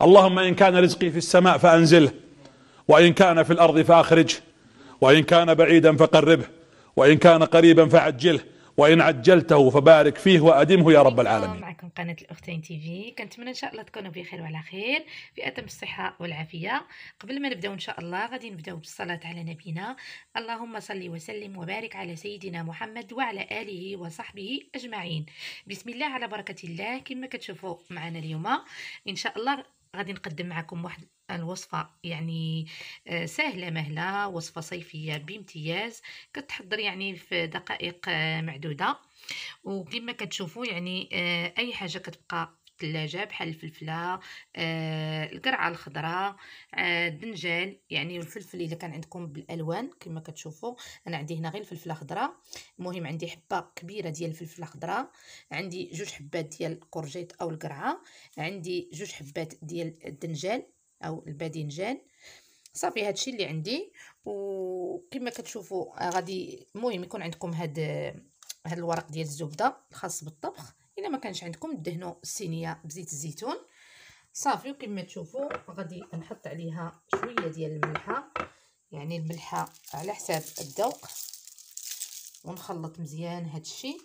اللهم إن كان رزقي في السماء فأنزله، وإن كان في الأرض فأخرجه، وإن كان بعيدا فقربه، وإن كان قريبا فعجله، وإن عجلته فبارك فيه وأدمه يا رب العالمين. معكم قناة الأختين تي في، كنتمنى إن شاء الله تكونوا بخير وعلى خير في أتم الصحة والعافية. قبل ما نبداو إن شاء الله غادي نبداو بالصلاة على نبينا. اللهم صل وسلم وبارك على سيدنا محمد وعلى آله وصحبه أجمعين. بسم الله على بركة الله. كما كتشوفوا معنا اليوم إن شاء الله غادي نقدم معكم واحد الوصفة يعني سهلة مهلة، وصفة صيفية بامتياز، كتحضر يعني في دقائق معدودة. وكما كتشوفوا يعني اي حاجه كتبقى في الثلاجه بحال الفلفله، القرعه الخضراء، الدنجال يعني والفلفل الا كان عندكم بالالوان. كما كتشوفوا انا عندي هنا غير الفلفله خضراء. المهم عندي حبه كبيره ديال الفلفله خضراء، عندي جوج حبات ديال الكورجيت او القرعه، عندي جوج حبات ديال الدنجال او الباذنجان. صافي هادشي اللي عندي. وكما كتشوفوا غادي المهم يكون عندكم هاد الورق ديال الزبده الخاص بالطبخ. الا ما كانش عندكم دهنوا الصينيه بزيت الزيتون. صافي وكما تشوفوا غادي نحط عليها شويه ديال الملحه، يعني الملحه على حساب الذوق، ونخلط مزيان هاد الشيء.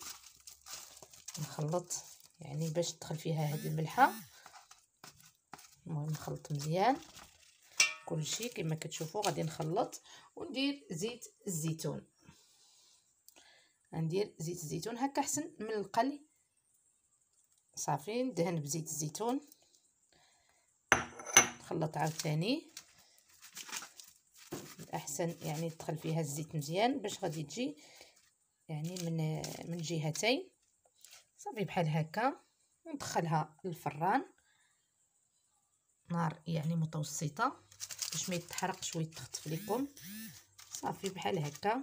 نخلط يعني باش تدخل فيها هاد الملحه. المهم نخلط مزيان كل شيء. كما كتشوفوا غادي نخلط وندير زيت الزيتون. ندير زيت الزيتون هكا احسن من القلي. صافي ندهن بزيت الزيتون، نخلط عاوتاني احسن يعني تدخل فيها الزيت مزيان باش غادي تجي يعني من جهتين. صافي بحال هكا وندخلها للفران نار يعني متوسطه باش ما يتحرقش ويتخطف لكم. صافي بحال هكا.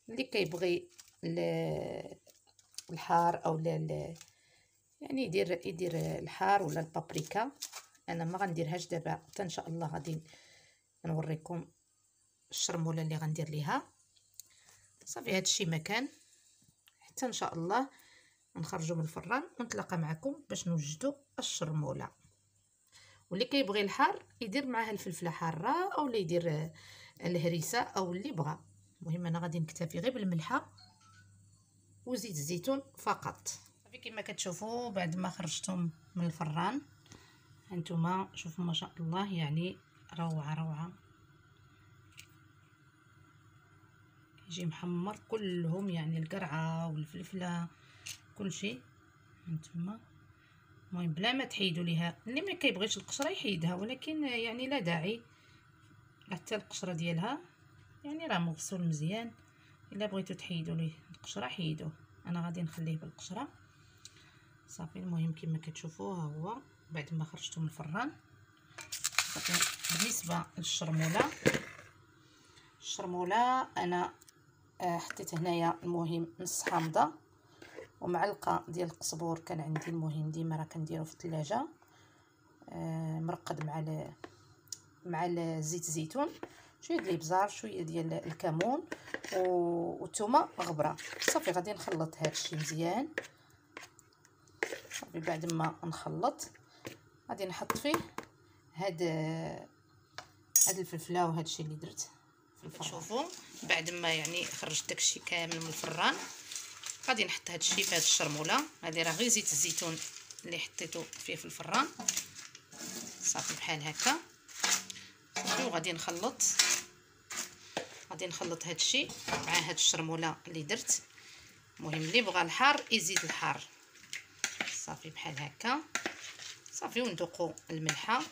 اللي كيبغي الحار او لا يعني يدير الحار ولا البابريكا. انا ما غنديرهاش دابا، حتى ان شاء الله غادي نوريكم الشرموله اللي غندير ليها. صافي هادشي مكان حتى ان شاء الله نخرجوا من الفران ونتلاقى معكم باش نوجدوا الشرموله. واللي كيبغي الحار يدير معها الفلفله حاره او لا يدير الهريسه او اللي بغى. المهم انا غادي نكتفي غير بالملحه وزيت الزيتون فقط. صافي كما كتشوفوا بعد ما خرجتهم من الفران هانتوما شوفوا ما شاء الله يعني روعه روعه. كيجي محمر كلهم يعني القرعه والفلفله كل شيء هانتوما. المهم بلا ما تحيدوا ليها، اللي ما كيبغيش القشره يحيدها، ولكن يعني لا داعي حتى القشره ديالها يعني راه مغسول مزيان. الا بغيتو تحيدوا ليه القشره حيدوه، انا غادي نخليه بالقشره. صافي المهم كما كتشوفوا ها هو بعد ما خرجته من الفران. صافي بالنسبه للشرموله انا حطيت هنايا المهم نص حامضه ومعلقه ديال القزبور كان عندي. المهم ديما راه كنديرو في الثلاجه مرقد مع زيت الزيتون، شويه ديال الابزار، شويه ديال الكمون والثومه غبره. صافي غادي نخلط هذا الشيء مزيان. صافي بعد ما نخلط غادي نحط فيه هاد الفلفله وهذا الشيء اللي درت في الفران. شوفوا بعد ما يعني خرجت داكشي كامل من الفران غادي نحط هذا الشيء في هذه الشرموله. هذه راه غير زيت الزيتون اللي حطيته فيه في الفران. صافي بحال هكا. وغادي نخلط هذا الشيء مع هاد الشرموله اللي درت. المهم اللي بغى الحار يزيد الحار. صافي بحال هكا. صافي وندوقوا الملحه.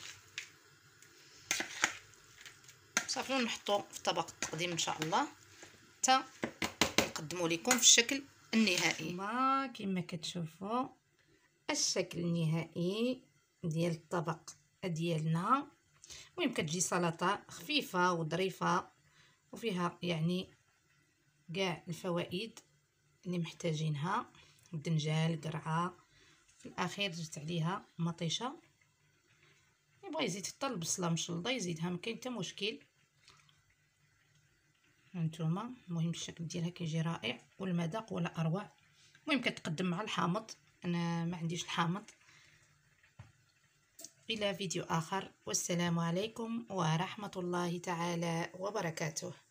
صافي ونحطوا في طبق التقديم ان شاء الله حتى نقدموا لكم في الشكل النهائي. كما كتشوفوا الشكل النهائي ديال الطبق ديالنا. المهم كتجي سلطه خفيفه وظريفه وفيها يعني كاع الفوائد اللي محتاجينها. الدنجال، قرعه، في الاخير درت عليها مطيشه. يبغى يزيد حتى البصله مشلضه يزيدها، ما كاين حتى مشكل. هانتوما المهم الشكل ديالها كيجي رائع والمذاق ولا اروع. المهم كتقدم مع الحامض. انا ما عنديش الحامض، إلى فيديو آخر، والسلام عليكم ورحمة الله تعالى وبركاته.